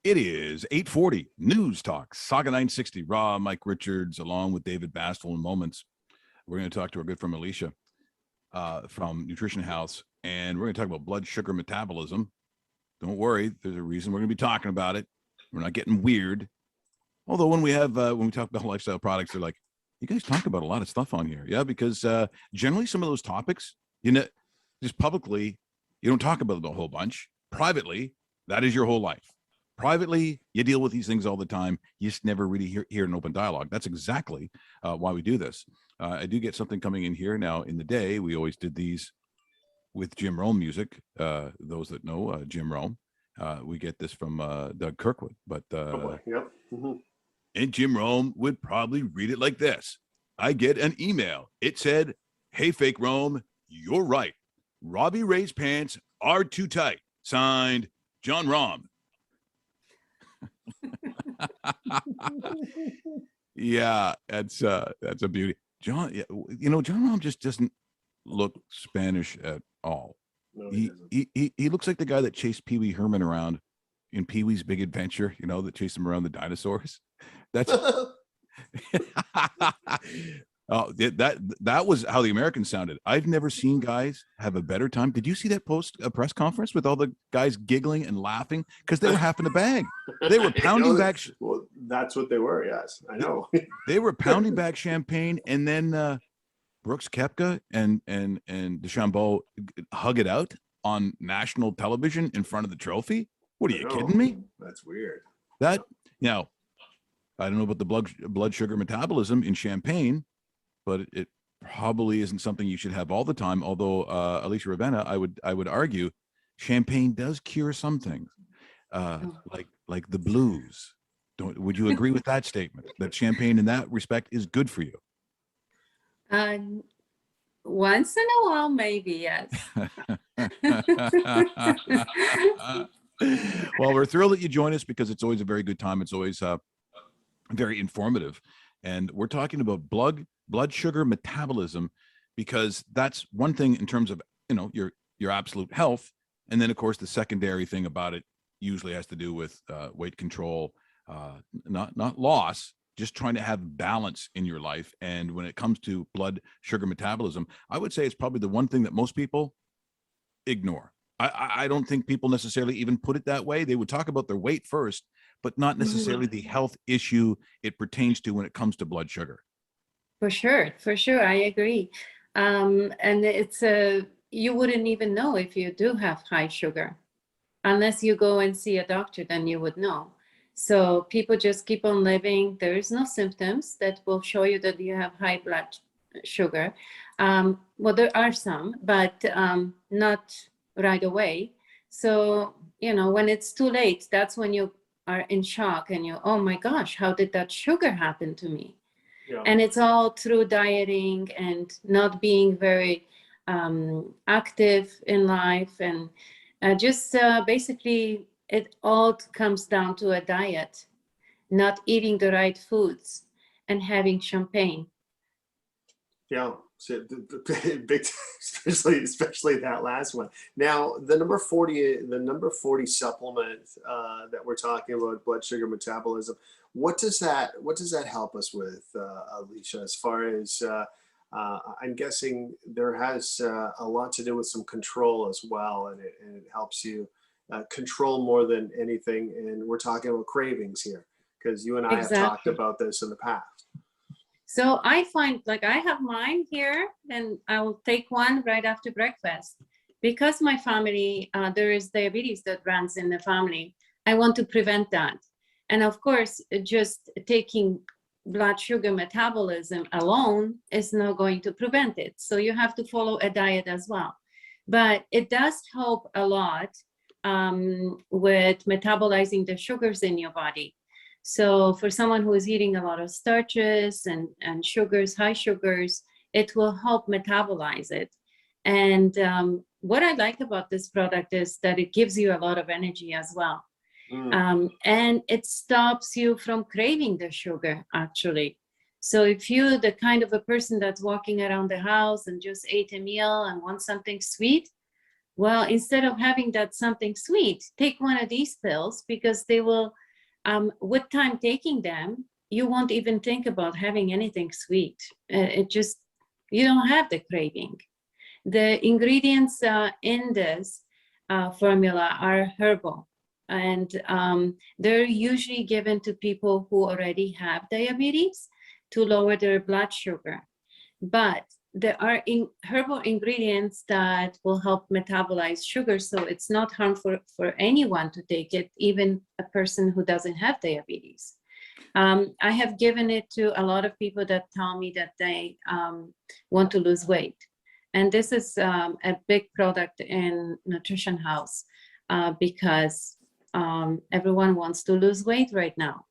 It is 8:40. Newstalk Sauga 960. Raw Mike Richards, along with David Bastl in moments. We're going to talk to our good friend Alicia from Nutrition House, and we're going to talk about blood sugar metabolism. Don't worry, there's a reason we're going to be talking about it. We're not getting weird. Although when we talk about lifestyle products, they're like, you guys talk about a lot of stuff on here. Yeah, because generally some of those topics, just publicly, you don't talk about it a whole bunch. Privately, that is your whole life. Privately, you deal with these things all the time. You just never really hear an open dialogue. That's exactly why we do this. I do get something coming in here now. In the day, we always did these with Jim Rome music. Those that know Jim Rome, we get this from Doug Kirkwood. But Yep. Mm-hmm. And Jim Rome would probably read it like this. I get an email. It said, "Hey, fake Rome, you're right. Robbie Ray's pants are too tight. Signed, John Rome." Yeah, that's a beauty. John, John Rome just doesn't look Spanish at all. No, he looks like the guy that chased Pee Wee Herman around in Pee Wee's Big Adventure, that chased him around the dinosaurs. That's that was how the Americans sounded. I've never seen guys have a better time. Did you see that press conference with all the guys giggling and laughing because they were half in the bag? They were pounding back. Well, that's what they were. Yes, I know. They were pounding back champagne, and then Brooks Koepka and DeChambeau hug it out on national television in front of the trophy. What are you kidding me? That's weird. Now, I don't know about the blood sugar metabolism in champagne, but it probably isn't something you should have all the time. Although Alicia Ravenna, I would argue, champagne does cure some things, like the blues. Would you agree with that statement? That champagne, in that respect, is good for you? Once in a while, maybe, yes. Well, we're thrilled that you join us because it's always a very good time. It's always very informative. And we're talking about blood sugar metabolism, because that's one thing in terms of, your absolute health. And then, of course, the secondary thing about it usually has to do with weight control, not loss, just trying to have balance in your life. And when it comes to blood sugar metabolism, I would say it's probably the one thing that most people ignore. I don't think people necessarily even put it that way. They would talk about their weight first, but not necessarily the health issue it pertains to when it comes to blood sugar. For sure. I agree. And it's you wouldn't even know if you do have high sugar unless you go and see a doctor, then you would know. So people just keep on living. There is no symptoms that will show you that you have high blood sugar. Well, there are some, but not right away. So, when it's too late, that's when you are in shock and oh my gosh, how did that sugar happen to me? Yeah. And it's all through dieting and not being very active in life, and just basically it all comes down to a diet, not eating the right foods and having champagne. Yeah, so big, especially that last one. Now, the number 40 supplement that we're talking about, blood sugar metabolism. What does that help us with, Alicia? As far as I'm guessing, there has a lot to do with some control as well, and it helps you control more than anything. And we're talking about cravings here, because you and I have talked about this in the past. So I find, I have mine here, and I will take one right after breakfast. Because my family, there is diabetes that runs in the family, I want to prevent that. And of course, just taking blood sugar metabolism alone is not going to prevent it. So you have to follow a diet as well. But it does help a lot with metabolizing the sugars in your body. So for someone who is eating a lot of starches and sugars, high sugars, it will help metabolize it. And what I like about this product is that it gives you a lot of energy as well. And it stops you from craving the sugar, actually. So if you're the kind of a person that's walking around the house and just ate a meal and wants something sweet, Well, instead of having that something sweet, take one of these pills, because they will, with time taking them, you won't even think about having anything sweet. It just, you don't have the craving. The ingredients in this formula are herbal, and they're usually given to people who already have diabetes to lower their blood sugar. But there are herbal ingredients that will help metabolize sugar, so it's not harmful for anyone to take it, even a person who doesn't have diabetes. I have given it to a lot of people that tell me that they want to lose weight. And this is a big product in Nutrition House because everyone wants to lose weight right now.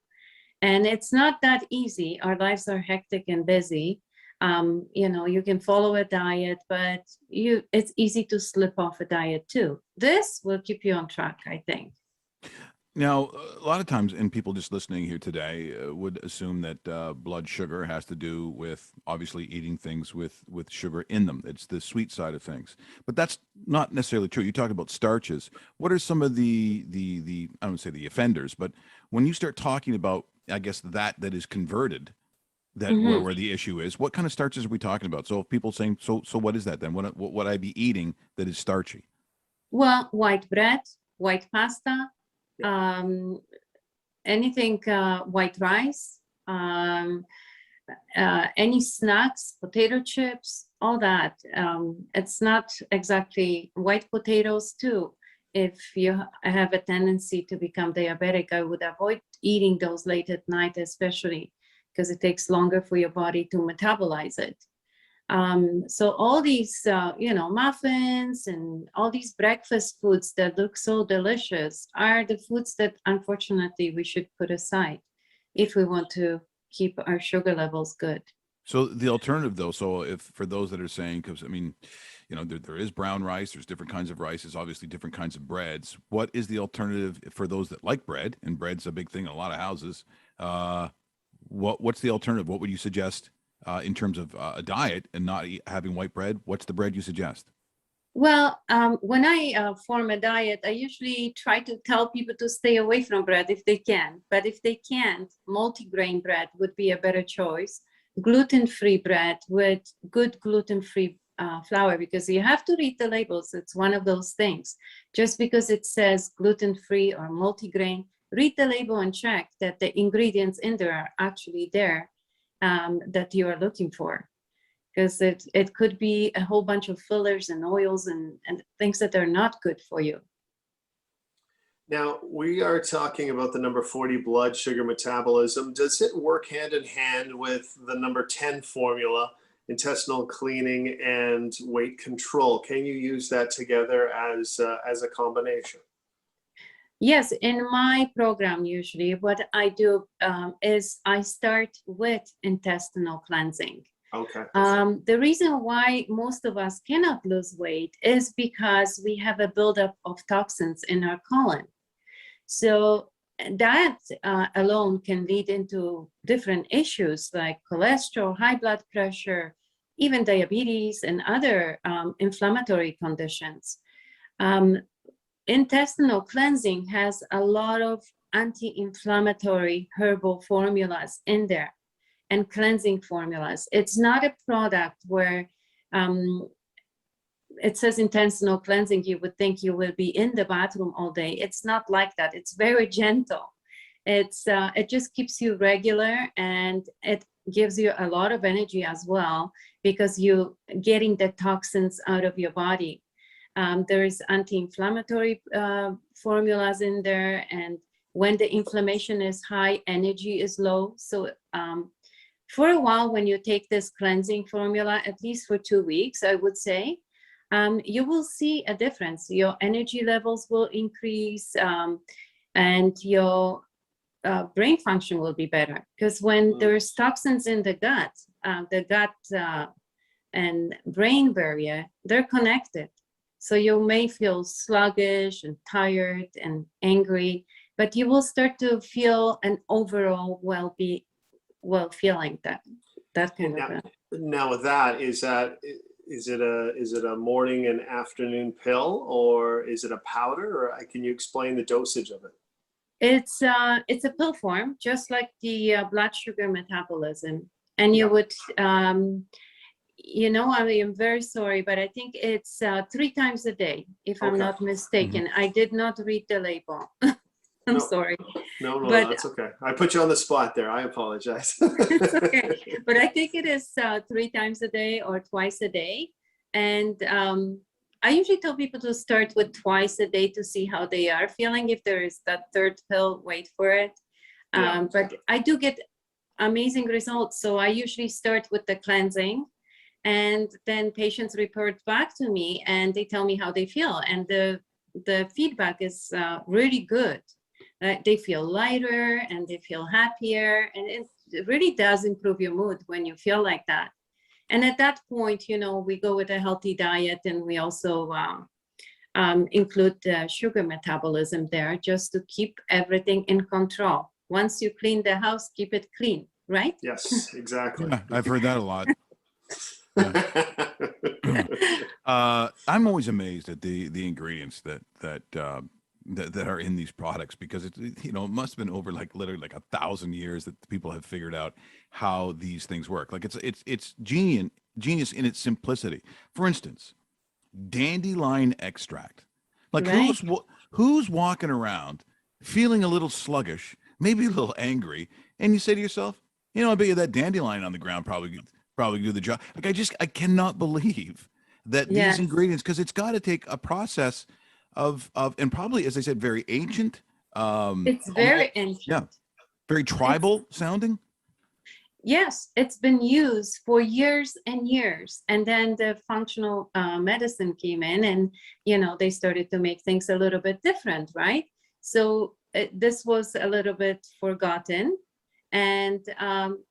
And it's not that easy. Our lives are hectic and busy. You can follow a diet, but it's easy to slip off a diet too. This will keep you on track, I think. Now, a lot of times, and people just listening here today would assume that blood sugar has to do with obviously eating things with sugar in them. It's the sweet side of things, but that's not necessarily true. You talk about starches. What are some of the I don't say the offenders, but when you start talking about, I guess that is converted, that where the issue is, what kind of starches are we talking about? So if people saying, so what is that then? What would I be eating that is starchy? Well, white bread, white pasta, anything white rice, any snacks, potato chips, all that. It's not exactly white potatoes too. If you have a tendency to become diabetic, I would avoid eating those late at night, especially because it takes longer for your body to metabolize it. So all these, muffins and all these breakfast foods that look so delicious are the foods that unfortunately we should put aside if we want to keep our sugar levels good. So the alternative though, so if for those that are saying, because I mean, there is brown rice, there's different kinds of rices, obviously different kinds of breads. What is the alternative for those that like bread? And bread's a big thing in a lot of houses. What's the alternative? What would you suggest in terms of a diet and not having white bread? What's the bread you suggest? Well, when I form a diet, I usually try to tell people to stay away from bread if they can. But if they can't, multigrain bread would be a better choice. Gluten-free bread with good gluten-free flour, because you have to read the labels. It's one of those things. Just because it says gluten-free or multigrain, read the label and check that the ingredients in there are actually there that you are looking for. Because it could be a whole bunch of fillers and oils and things that are not good for you. Now, we are talking about the number 40 blood sugar metabolism. Does it work hand in hand with the number 10 formula, intestinal cleaning and weight control? Can you use that together as a combination? Yes, in my program, usually what I do is I start with intestinal cleansing. Okay. The reason why most of us cannot lose weight is because we have a buildup of toxins in our colon. So that alone can lead into different issues like cholesterol, high blood pressure, even diabetes and other inflammatory conditions. Intestinal cleansing has a lot of anti-inflammatory herbal formulas in there and cleansing formulas. It's not a product where it says intestinal cleansing, you would think you will be in the bathroom all day. It's not like that. It's very gentle. It just keeps you regular, and it gives you a lot of energy as well because you're getting the toxins out of your body. There's anti-inflammatory formulas in there, and when the inflammation is high, energy is low. So for a while, when you take this cleansing formula, at least for 2 weeks, I would say, you will see a difference. Your energy levels will increase, and your brain function will be better. Because when there's toxins in the gut and brain barrier, they're connected. So you may feel sluggish and tired and angry, but you will start to feel an overall feeling that kind of. Now with that, is that Is it a morning and afternoon pill, or is it a powder, or can you explain the dosage of it? It's a pill form, just like the blood sugar metabolism. And you would, you know, I am very sorry, but I think it's 3 times a day, if I'm not mistaken. I did not read the label. I'm sorry. No, but that's okay. I put you on the spot there. I apologize. It's okay. But I think it is 3 times a day or twice a day. And I usually tell people to start with twice a day to see how they are feeling. If there is that third pill, wait for it. But I do get amazing results. So I usually start with the cleansing, and then patients report back to me and they tell me how they feel. And the feedback is really good. They feel lighter and they feel happier. And it really does improve your mood when you feel like that. And at that point, you know, we go with a healthy diet, and we also include the sugar metabolism there just to keep everything in control. Once you clean the house, keep it clean, right? Yes, exactly. Yeah, I've heard that a lot. I'm always amazed at the ingredients that are in these products, because it, you know, it must have been over like literally like 1,000 years that people have figured out how these things work. Like it's genius in its simplicity. For instance, dandelion extract. Like who's walking around feeling a little sluggish, maybe a little angry, and you say to yourself, you know, I bet you that dandelion on the ground probably do the job. Like I cannot believe that these ingredients, because it's got to take a process of and probably, as I said, very ancient. It's very ancient. Yeah, very tribal sounding. Yes, it's been used for years and years. And then the functional medicine came in, and, you know, they started to make things a little bit different, right? So this was a little bit forgotten. And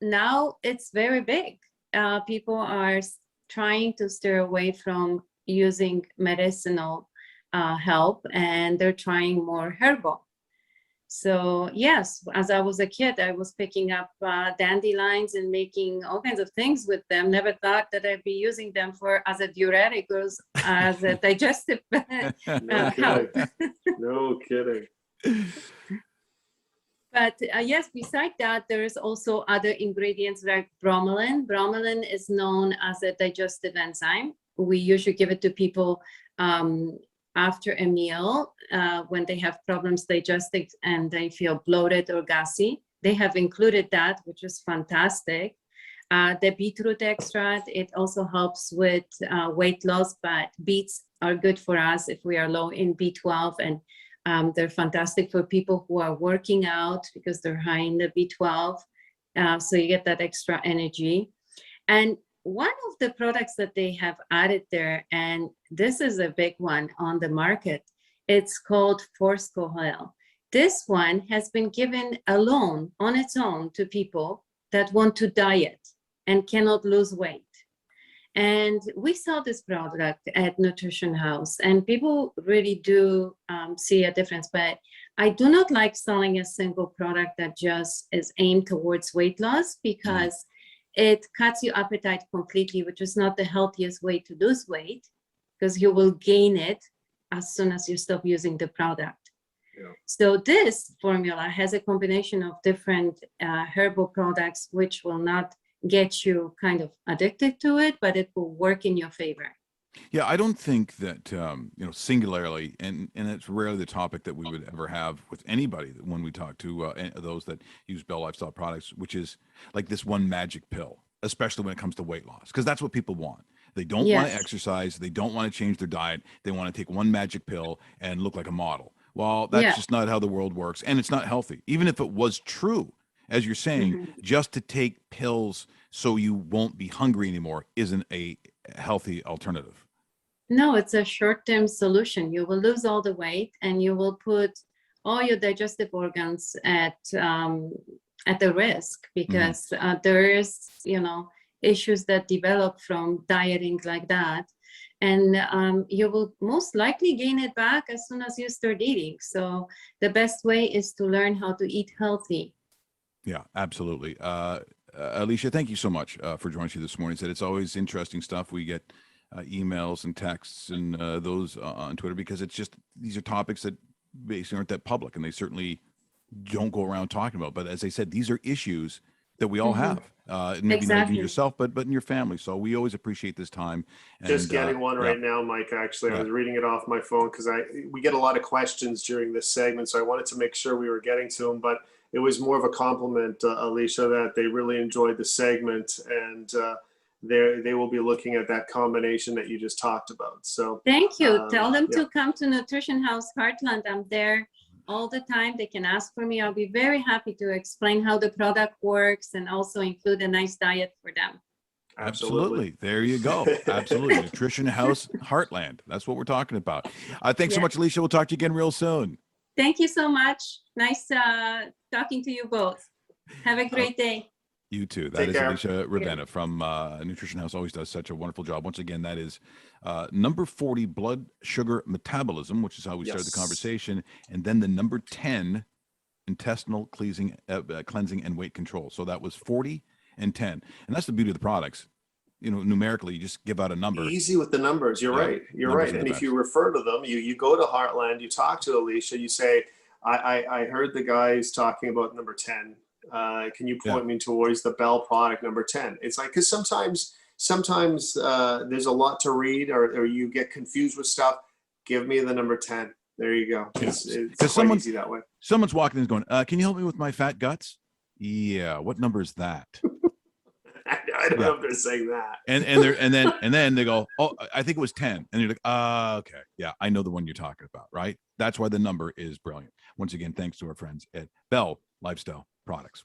now it's very big. People are trying to steer away from using medicinal help, and they're trying more herbal. So yes, as I was a kid, I was picking up dandelions and making all kinds of things with them. Never thought that I'd be using them as a diuretic or as a digestive help. No kidding. But yes, beside that, there is also other ingredients like bromelain. Bromelain is known as a digestive enzyme. We usually give it to people after a meal when they have problems digesting and they feel bloated or gassy. They have included that, which is fantastic. The beetroot extract, it also helps with weight loss, but beets are good for us if we are low in B12, and they're fantastic for people who are working out because they're high in the B12. So you get that extra energy. And one of the products that they have added there, and this is a big one on the market, it's called Forskoli. This one has been given alone on its own to people that want to diet and cannot lose weight. And we saw this product at Nutrition House, and people really do see a difference. But I do not like selling a single product that just is aimed towards weight loss, because it cuts your appetite completely, which is not the healthiest way to lose weight, because you will gain it as soon as you stop using the product. Yeah. So this formula has a combination of different herbal products, which will not get you kind of addicted to it, but it will work in your favor. Yeah, I don't think that, you know, singularly, and it's rarely the topic that we would ever have with anybody when we talk to those that use Bell Lifestyle products, which is like this one magic pill, especially when it comes to weight loss, because that's what people want. They don't want to exercise. They don't want to change their diet. They want to take one magic pill and look like a model. Well, that's just not how the world works, and it's not healthy. Even if it was true, as you're saying, just to take pills so you won't be hungry anymore isn't a healthy alternative. No, it's a short-term solution. You will lose all the weight, and you will put all your digestive organs at the risk, because there is, you know, issues that develop from dieting like that. And you will most likely gain it back as soon as you start eating. So the best way is to learn how to eat healthy. Yeah, absolutely. Alicia, thank you so much for joining us this morning. It's always interesting stuff. We get emails and texts and those on Twitter, because it's just, these are topics that basically aren't that public, and they certainly don't go around talking about. But as I said, these are issues that we all have, maybe not even yourself, but in your family. So we always appreciate this time. Just getting one right now, Mike. Actually, I was reading it off my phone because we get a lot of questions during this segment, so I wanted to make sure we were getting to them. But it was more of a compliment, Alicia, that they really enjoyed the segment, and they will be looking at that combination that you just talked about. So thank you. Tell them to come to Nutrition House Heartland. I'm there all the time. They can ask for me. I'll be very happy to explain how the product works and also include a nice diet for them. Absolutely. There you go. Absolutely. Nutrition House Heartland. That's what we're talking about. Thanks so much, Alicia. We'll talk to you again real soon. Thank you so much. Nice talking to you both. Have a great day. You too. That is Alicia Ravenna from Nutrition House. Always does such a wonderful job. Once again, that is number 40, blood sugar metabolism, which is how we started the conversation. And then the number 10, intestinal cleansing and weight control. So that was 40 and 10. And that's the beauty of the products. You know, numerically, you just give out a number. Easy with the numbers. You're right. You're right. And if you refer to them, you go to Heartland, you talk to Alicia, you say, I heard the guys talking about number 10. Can you point me towards the Bell product number 10? It's like, because sometimes there's a lot to read, or you get confused with stuff. Give me the number 10. There you go. It's quite easy that way. Someone's walking in and going, can you help me with my fat guts? Yeah. What number is that? I don't know if they're saying that. And then they go, oh, I think it was 10. And you're like, okay. Yeah, I know the one you're talking about, right? That's why the number is brilliant. Once again, thanks to our friends at Bell Lifestyle Products.